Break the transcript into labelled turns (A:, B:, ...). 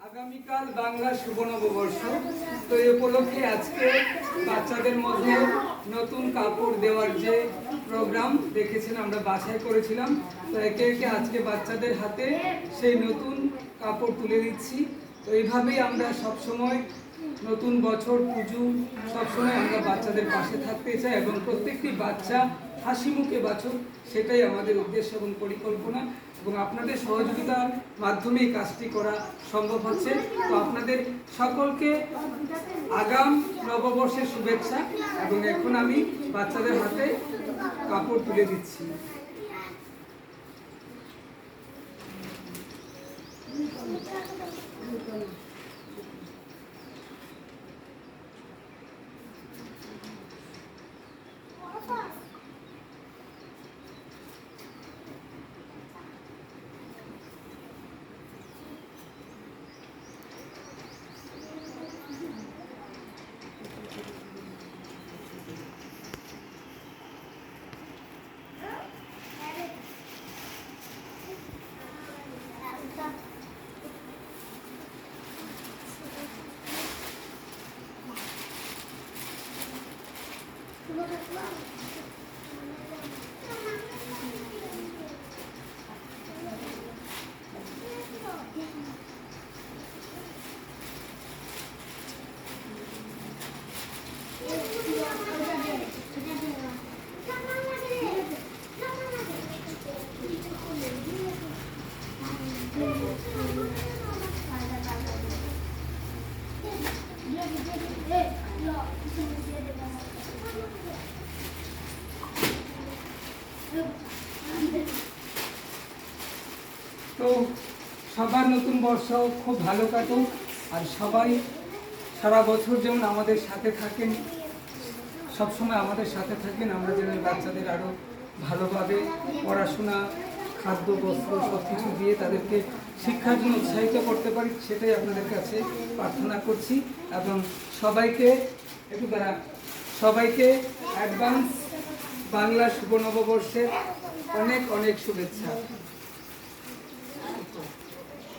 A: আগামীকাল বাংলা শুভ নববর্ষ। তো এই উপলক্ষে আজকে বাচ্চাদের মধ্যে নতুন কাপড় দেওয়ার যে প্রোগ্রাম দেখেছেন আমরা বাসায় করেছিলাম। তো একে একে আজকে বাচ্চাদের হাতে সেই নতুন কাপড় তুলে দিচ্ছি। তো এইভাবেই আমরা সবসময় নতুন বছর পুজো সবসময় আমরা বাচ্চাদের পাশে থাকতে চাই এবং প্রত্যেকটি বাচ্চা হাসি মুখে বাঁচুক, সেটাই আমাদের উদ্দেশ্য এবং পরিকল্পনা। এবং আপনাদের সহযোগিতার মাধ্যমে এই কাজটি করা সম্ভব হচ্ছে। তো আপনাদের সকলকে আগাম নববর্ষের শুভেচ্ছা। এবং এখন আমি বাচ্চাদের হাতে কাপড় তুলে দিচ্ছি। তো সবার নতুন বর্ষ খুব ভালো কাটুক, আর সবাই সারা বছর যেমন আমাদের সাথে থাকেন, সবসময় আমাদের সাথে থাকেন। আমরা যেন বাচ্চাদের আরও ভালোভাবে পড়াশোনা, খাদ্য, বস্ত্র সব কিছু দিয়ে তাদেরকে শিক্ষার জন্য উৎসাহিত করতে পারি, সেটাই আপনাদের কাছে প্রার্থনা করছি। এবং সবাইকে অ্যাডভান্স বাংলা শুভ নববর্ষের অনেক অনেক শুভেচ্ছা।